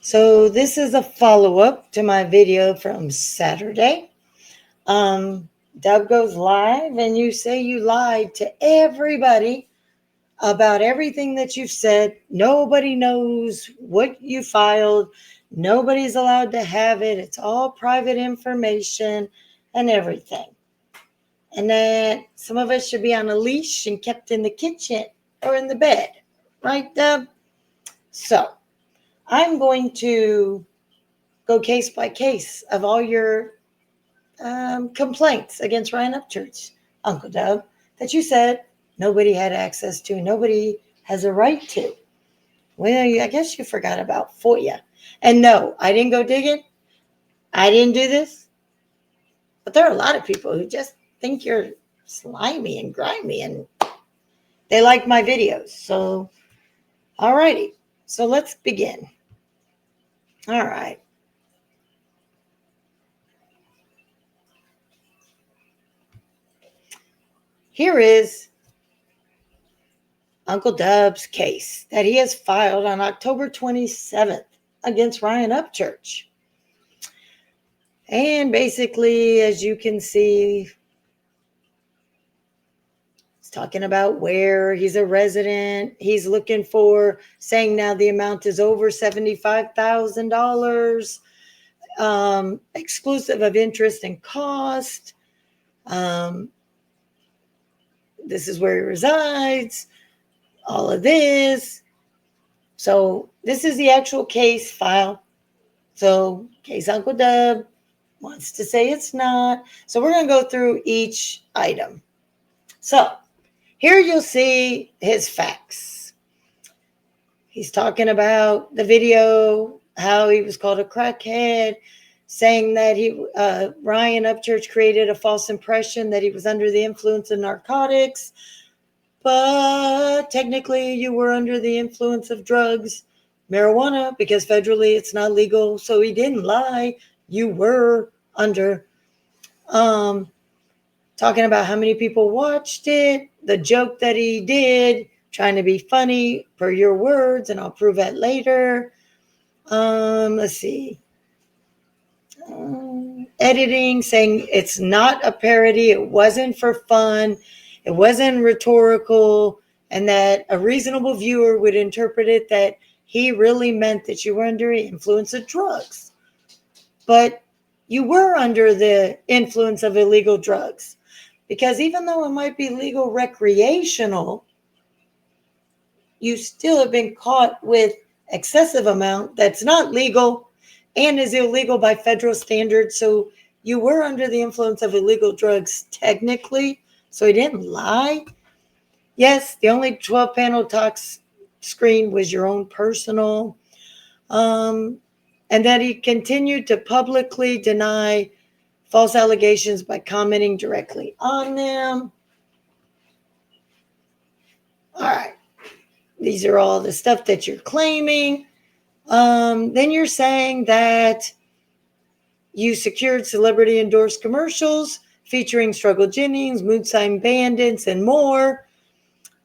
So this is a follow-up to my video from Saturday. Dub goes live and you say you lied to everybody about everything that you've said. Nobody knows what you filed. Nobody's allowed to have it. It's all private information and everything. And that some of us should be on a leash and kept in the kitchen or in the bed. Right, Dub? So I'm going to go case by case of all your complaints against Ryan Upchurch, Uncle Dub, that you said nobody had access to, nobody has a right to. Well, I guess you forgot about FOIA. And no, I didn't go digging. I didn't do this. But there are a lot of people who just think you're slimy and grimy and they like my videos. So, all righty. So let's begin. All right. Here is Uncle Dub's case that he has filed on October 27th against Ryan Upchurch. And basically, as you can see, he's talking about where he's a resident. He's looking for, saying now the amount is over $75,000, exclusive of interest and cost. This is where he resides. All of this. So this is the actual case file. So case Uncle Dub wants to say it's not. So we're going to go through each item. So here you'll see his facts. He's talking about the video, how he was called a crackhead, saying that Ryan Upchurch created a false impression that he was under the influence of narcotics. But technically you were under the influence of drugs, marijuana, because federally it's not legal. So he didn't lie. You were under. Talking about how many people watched it, the joke that he did, trying to be funny per your words, and I'll prove that later. Let's see. Editing, saying it's not a parody. It wasn't for fun. It wasn't rhetorical, and that a reasonable viewer would interpret it that he really meant that you were under the influence of drugs. But you were under the influence of illegal drugs, because even though it might be legal recreational, you still have been caught with excessive amount that's not legal and is illegal by federal standards. So you were under the influence of illegal drugs technically. So he didn't lie. Yes, the only 12-panel talks screen was your own personal. And that he continued to publicly deny false allegations by commenting directly on them. All right. These are all the stuff that you're claiming. Then you're saying that you secured celebrity endorsed commercials featuring Struggle Jennings, Moonshine Bandits, and more.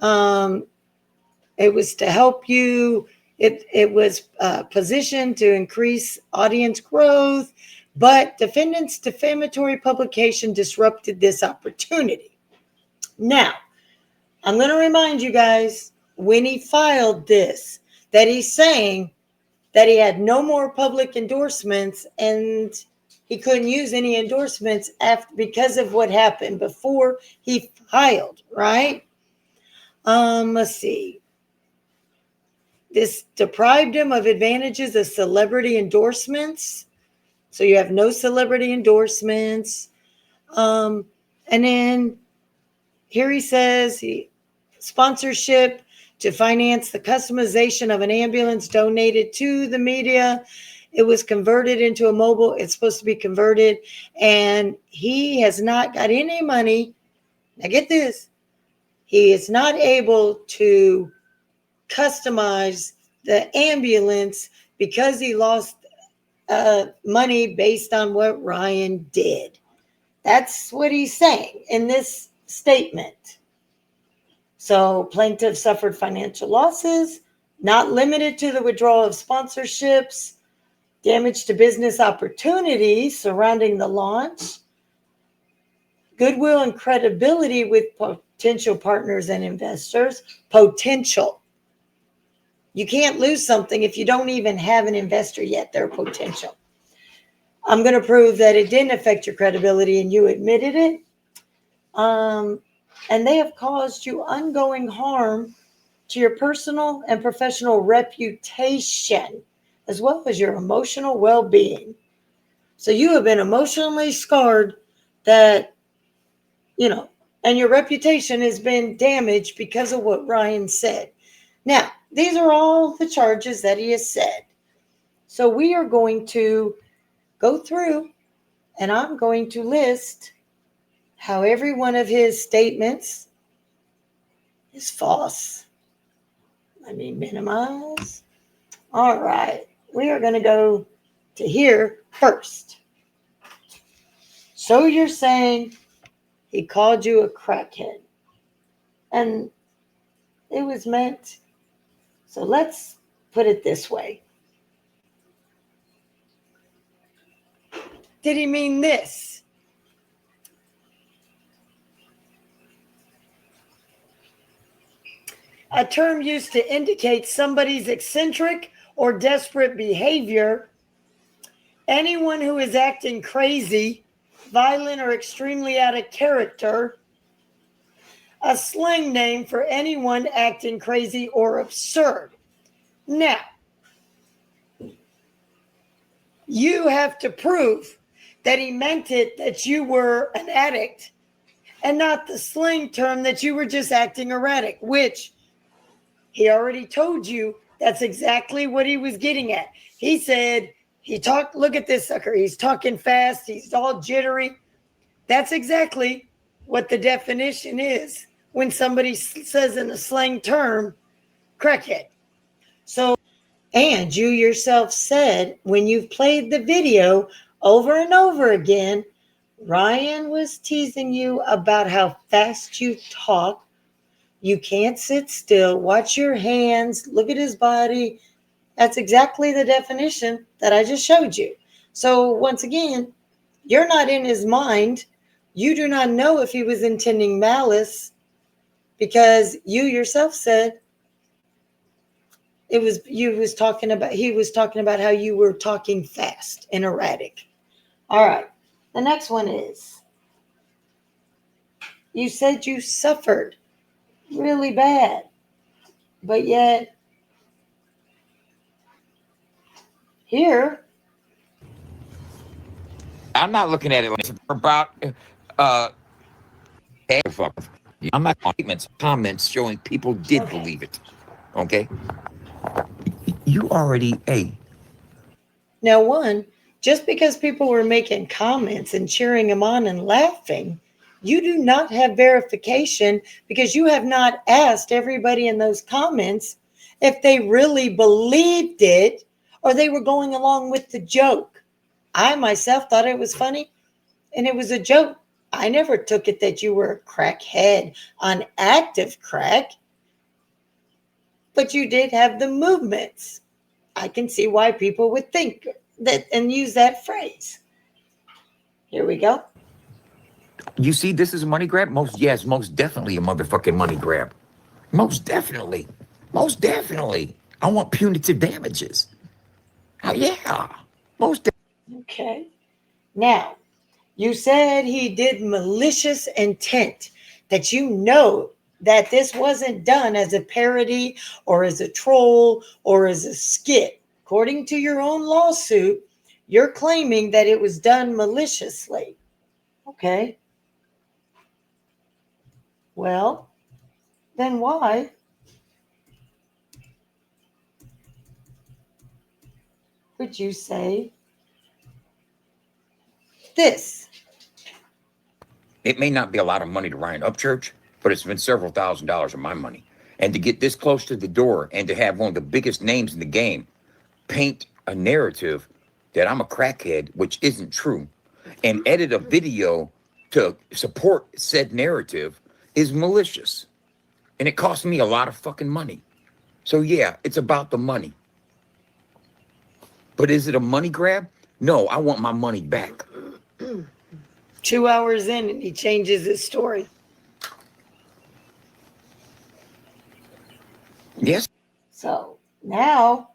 It was to help you. It was positioned to increase audience growth, but defendants' defamatory publication disrupted this opportunity. Now, I'm going to remind you guys, when he filed this, that he's saying that he had no more public endorsements and he couldn't use any endorsements because of what happened before he filed, right? Let's see. This deprived him of advantages of celebrity endorsements. So you have no celebrity endorsements. And then here he says sponsorship to finance the customization of an ambulance donated to the media. It was converted into a mobile. It's supposed to be converted. And he has not got any money. Now get this. He is not able to customize the ambulance because he lost money based on what Ryan did. That's what he's saying in this statement. So plaintiff suffered financial losses, not limited to the withdrawal of sponsorships. damage to business opportunities surrounding the launch, goodwill and credibility with potential partners and investors. Potential. You can't lose something if you don't even have an investor yet. They're potential. I'm going to prove that it didn't affect your credibility and you admitted it. And they have caused you ongoing harm to your personal and professional reputation, as well as your emotional well-being. So you have been emotionally scarred that, and your reputation has been damaged because of what Ryan said. Now, these are all the charges that he has said. So we are going to go through and I'm going to list how every one of his statements is false. Let me minimize. All right. We are going to go to here first. So you're saying he called you a crackhead. And it was meant. So let's put it this way. Did he mean this? A term used to indicate somebody's eccentric or desperate behavior. Anyone who is acting crazy, violent, or extremely out of character. A slang name for anyone acting crazy or absurd. Now, you have to prove that he meant it that you were an addict and not the slang term that you were just acting erratic, which he already told you that's exactly what he was getting at. He said, look at this sucker. He's talking fast. He's all jittery. That's exactly what the definition is when somebody says in a slang term, crackhead. So, and you yourself said when you've played the video over and over again, Ryan was teasing you about how fast you talk. You can't sit still. Watch your hands. Look at his body. That's exactly the definition that I just showed you. So once again, you're not in his mind. You do not know if he was intending malice because you yourself said he was talking about how you were talking fast and erratic. All right. The next one is you said you suffered really bad, but yet here I'm not looking at it like about I'm not comments showing people did believe it. Okay. You already Now, one, just because people were making comments and cheering him on and laughing, you do not have verification because you have not asked everybody in those comments if they really believed it or they were going along with the joke. I myself thought it was funny and it was a joke. I never took it that you were a crackhead on active crack, but you did have the movements. I can see why people would think that and use that phrase. Here we go. You see, this is a money grab? Most definitely a motherfucking money grab. Most definitely. I want punitive damages. Oh, yeah. Okay. Now, you said he did malicious intent, that you know that this wasn't done as a parody or as a troll or as a skit. According to your own lawsuit, you're claiming that it was done maliciously. Okay. Well, then why would you say this? It may not be a lot of money to Ryan Upchurch, but it's been several $1,000s of my money. And to get this close to the door and to have one of the biggest names in the game paint a narrative that I'm a crackhead, which isn't true, and edit a video to support said narrative is malicious. And it cost me a lot of fucking money. So yeah, it's about the money. But is it a money grab? No, I want my money back. 2 hours in and he changes his story. Yes. So now,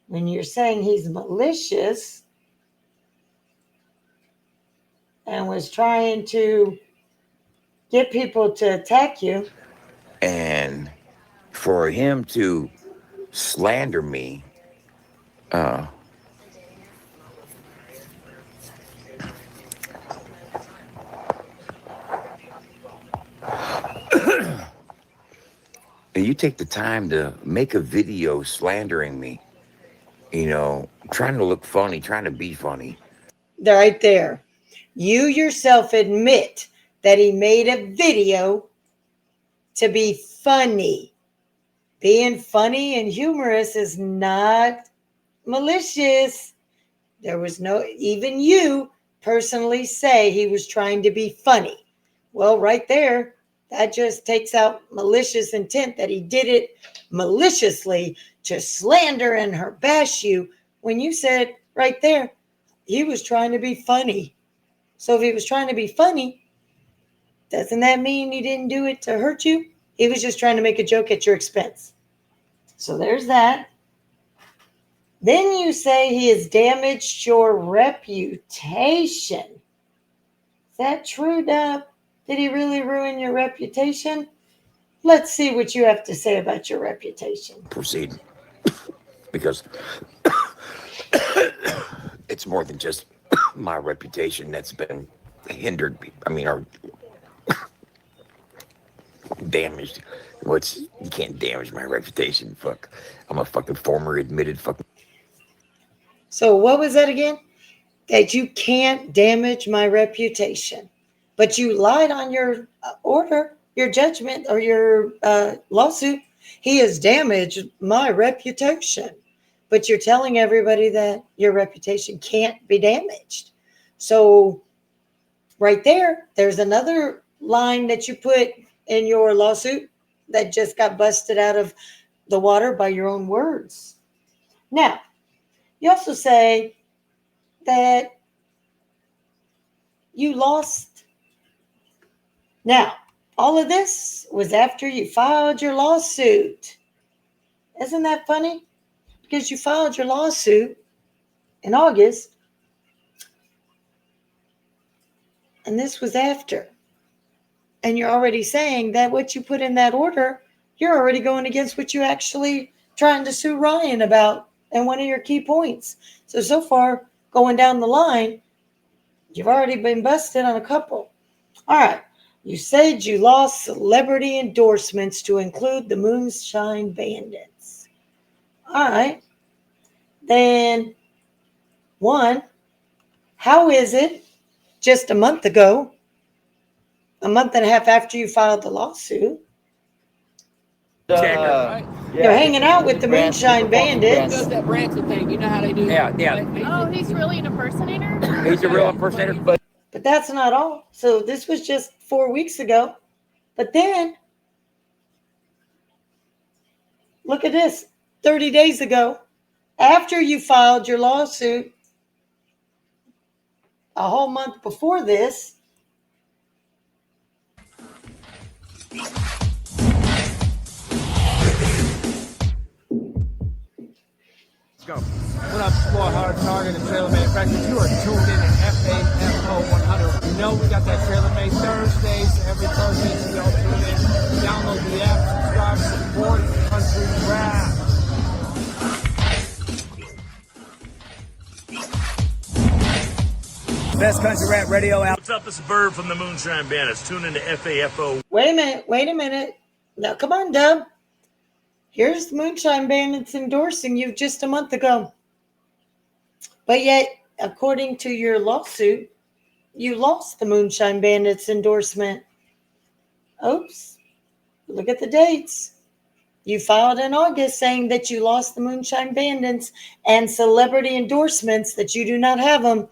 when you're saying he's malicious and was trying to get people to attack you, And for him to slander me, and you take the time to make a video slandering me, trying to look funny, trying to be funny. right there, you yourself admit that he made a video to be funny. Being funny and humorous is not malicious. There was no, even you personally say he was trying to be funny. Well, right there, that just takes out malicious intent, that he did it maliciously to slander and bash you, when you said right there, he was trying to be funny. So if he was trying to be funny, doesn't that mean he didn't do it to hurt you? He was just trying to make a joke at your expense. So there's that. Then you say he has damaged your reputation. Is that true, Deb? Did he really ruin your reputation? Let's see what you have to say about your reputation. Proceed. Because it's more than just my reputation that's been hindered. Or damaged. You can't damage my reputation. Fuck. I'm a fucking former admitted fucking. So what was that again? That you can't damage my reputation. But you lied on your order, your judgment, or your lawsuit. He has damaged my reputation. But you're telling everybody that your reputation can't be damaged. So right there, there's another line that you put in your lawsuit that just got busted out of the water by your own words. Now, you also say that you lost. Now, all of this was after you filed your lawsuit. Isn't that funny? Because you filed your lawsuit in August, and this was after. And you're already saying that what you put in that order, you're already going against what you actually trying to sue Ryan about and one of your key points. So far, going down the line, you've already been busted on a couple. All right. You said you lost celebrity endorsements to include the Moonshine Bandits. All right. Then, one, how is it just a month ago, a month and a half after you filed the lawsuit, you're hanging out with the Moonshine Bandits? Does that Branson thing? You know how they do Yeah, that? yeah. Oh, he's really an impersonator? He's a real impersonator, but But that's not all. So this was just 4 weeks ago. But then, look at this, 30 days ago, after you filed your lawsuit, a whole month before this, Go. What up, Sport Hard Target and Trailer Manufacturers? You are tuned in to FAFO 100. You know we got that Trailer Made Thursdays. Every Thursday, so y'all tune in. Download the app, subscribe, support Country Rap. Best country rap radio out. What's up? It's Bird from the Moonshine Bandits. Tune into FAFO. wait a minute. Now, come on, Dub. Here's the Moonshine Bandits endorsing you just a month ago. But yet, according to your lawsuit, you lost the Moonshine Bandits endorsement. Oops. Look at the dates. You filed in August saying that you lost the Moonshine Bandits and celebrity endorsements, that you do not have them.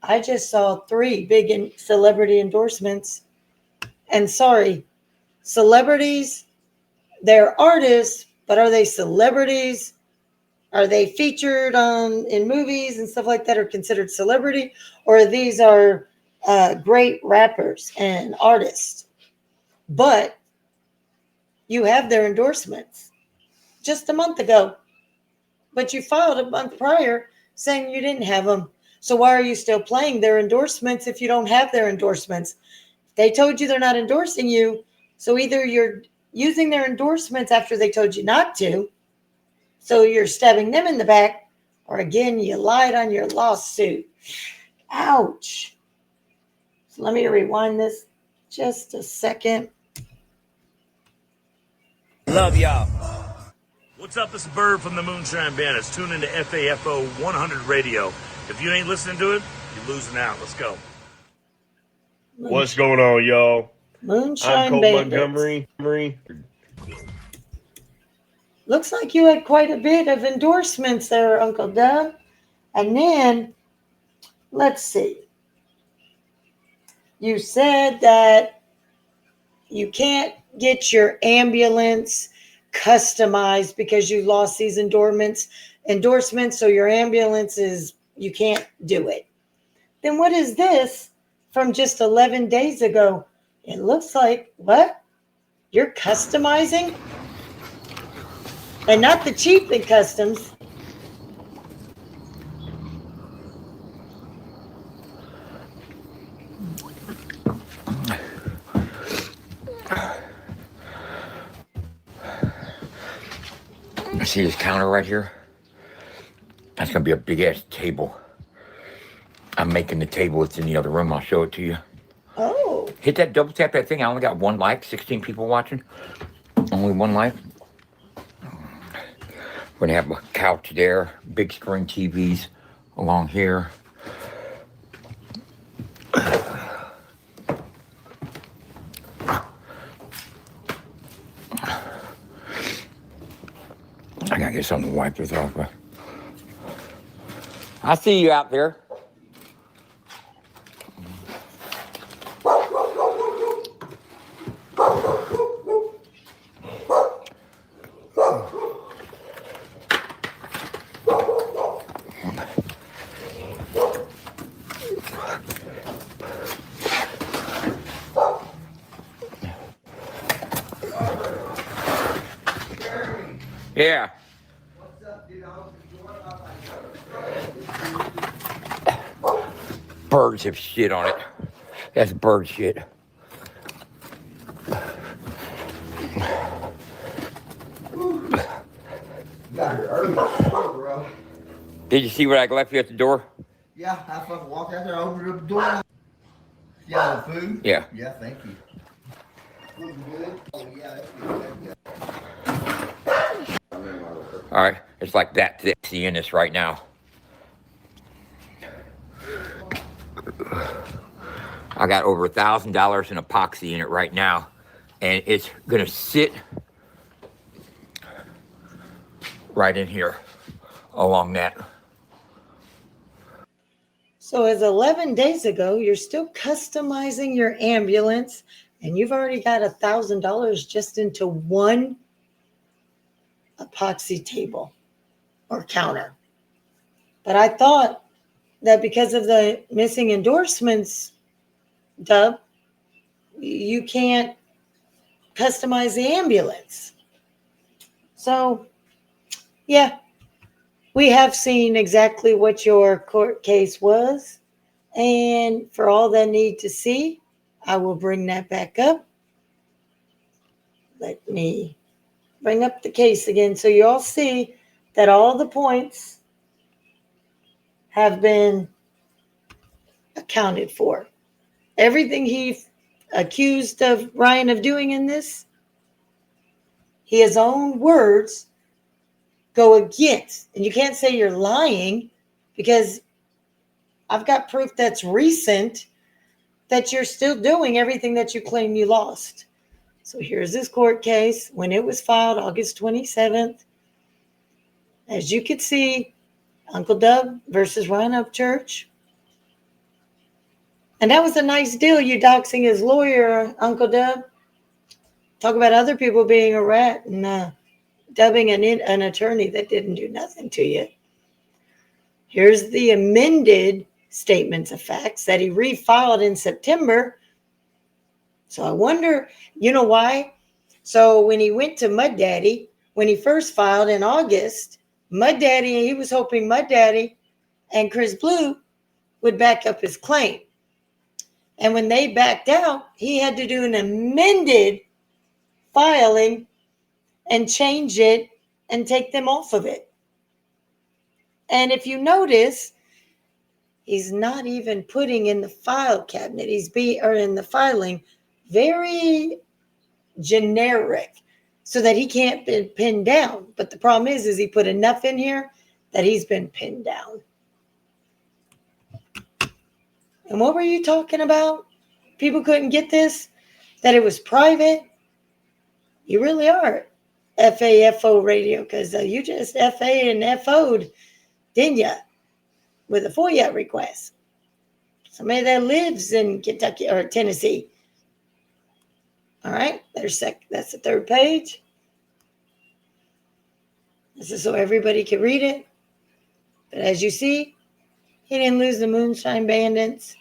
I just saw 3 big celebrity endorsements. And sorry, celebrities, they're artists, but are they celebrities? Are they featured in movies and stuff like that, are considered celebrity, or these are great rappers and artists? But you have their endorsements just a month ago, but you filed a month prior saying you didn't have them. So why are you still playing their endorsements if you don't have their endorsements? They told you they're not endorsing you, so either you're using their endorsements after they told you not to, so you're stabbing them in the back, or again, you lied on your lawsuit. Ouch. So let me rewind this just a second. Love y'all. What's up? This is Bird from the Moonshine Bandits. Tune into FAFO 100 Radio. If you ain't listening to it, you're losing out. Let's go. What's going on, y'all? Moonshine I'm Cole Bandits. Montgomery. Looks like you had quite a bit of endorsements there, Uncle Doug. And then, let's see. You said that you can't get your ambulance customized because you lost these endorsements, so your ambulance you can't do it. Then what is this from just 11 days ago? It looks like, what? You're customizing? And not the cheap in customs. See this counter right here? That's gonna be a big ass table. I'm making the table. It's in the other room. I'll show it to you. Oh. Hit that double tap that thing. I only got 1 like, 16 people watching. Only 1 like. We're gonna have a couch there, big screen TVs along here. I gotta get something to wipe this off. But I see you out there. Yeah. Birds have shit on it. That's bird shit. Did you see what I left you at the door? Yeah, I fucking walked out there, opened up the door. Yeah, the food? Yeah. Yeah, thank you. Food good? Oh, yeah, that's good. All right, it's like that thick in this right now. I got over $1,000 in epoxy in it right now, and it's gonna sit right in here along that. So as 11 days ago, you're still customizing your ambulance, and you've already got $1,000 just into one epoxy table or counter. But I thought that because of the missing endorsements, Dub, you can't customize the ambulance. So, yeah, we have seen exactly what your court case was. And for all that need to see, I will bring that back up. Let me bring up the case again so you all see that all the points have been accounted for. Everything he accused of Ryan of doing in this, his own words go against. And you can't say you're lying because I've got proof that's recent that you're still doing everything that you claim you lost. So here's this court case when it was filed August 27th. As you can see, Uncle Doug versus Ryan Upchurch. And that was a nice deal, you doxing his lawyer, Uncle Doug. Talk about other people being a rat and dubbing an attorney that didn't do nothing to you. Here's the amended statements of facts that he refiled in September. So I wonder, you know why? So when he went to Mud Daddy, when he first filed in August, Mud Daddy, he was hoping Mud Daddy and Chris Blue would back up his claim. And when they backed out, he had to do an amended filing and change it and take them off of it. And if you notice, he's not even putting in the file cabinet. Or in the filing, very generic so that he can't be pinned down. But the problem is he put enough in here that he's been pinned down. And what were you talking about? People couldn't get this? That it was private? You really are FAFO radio, because you just FA and FO'd, didn't you? With a FOIA request. Somebody that lives in Kentucky or Tennessee. All right, that's the third page. This is so everybody can read it. But as you see, he didn't lose the Moonshine Bandits.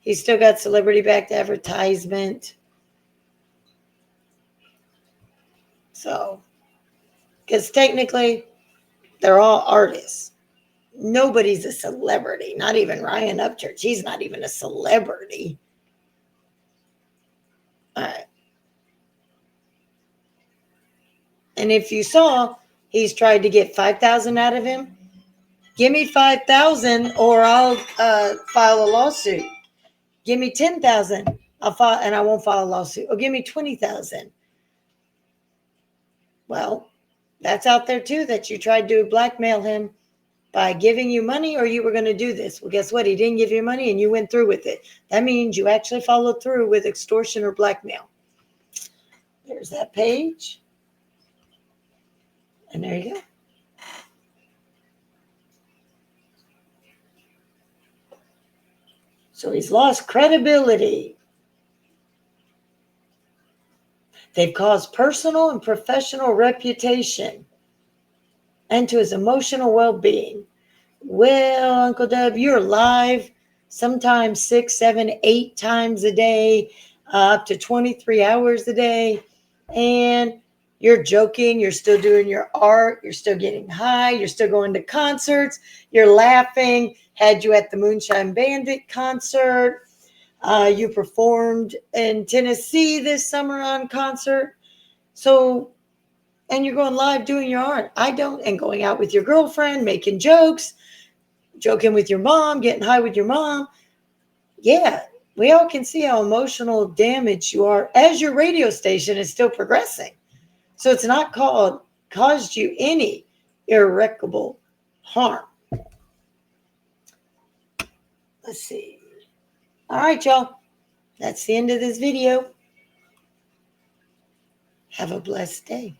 He's still got celebrity-backed advertisement. So, because technically, they're all artists. Nobody's a celebrity, not even Ryan Upchurch. He's not even a celebrity. All right. And if you saw, he's tried to get $5,000 out of him. Give me $5,000 or I'll file a lawsuit. Give me $10,000. I'll file, and I won't file a lawsuit. Or give me $20,000. Well, that's out there too, that you tried to blackmail him by giving you money, or you were going to do this. Well, guess what? He didn't give you money and you went through with it. That means you actually followed through with extortion or blackmail. There's that page. And there you go. So he's lost credibility. They've caused personal and professional reputation and to his emotional well-being. Well, Uncle Deb, you're live sometimes 6, 7, 8 times a day, up to 23 hours a day. And you're joking. You're still doing your art. You're still getting high. You're still going to concerts. You're laughing. Had you at the Moonshine Bandit concert. You performed in Tennessee this summer on concert. So, and you're going live doing your art. I don't. And going out with your girlfriend, making jokes, joking with your mom, getting high with your mom. Yeah, we all can see how emotional damage you are as your radio station is still progressing. So it's not caused you any irreparable harm. Let's see. All right, y'all. That's the end of this video. Have a blessed day.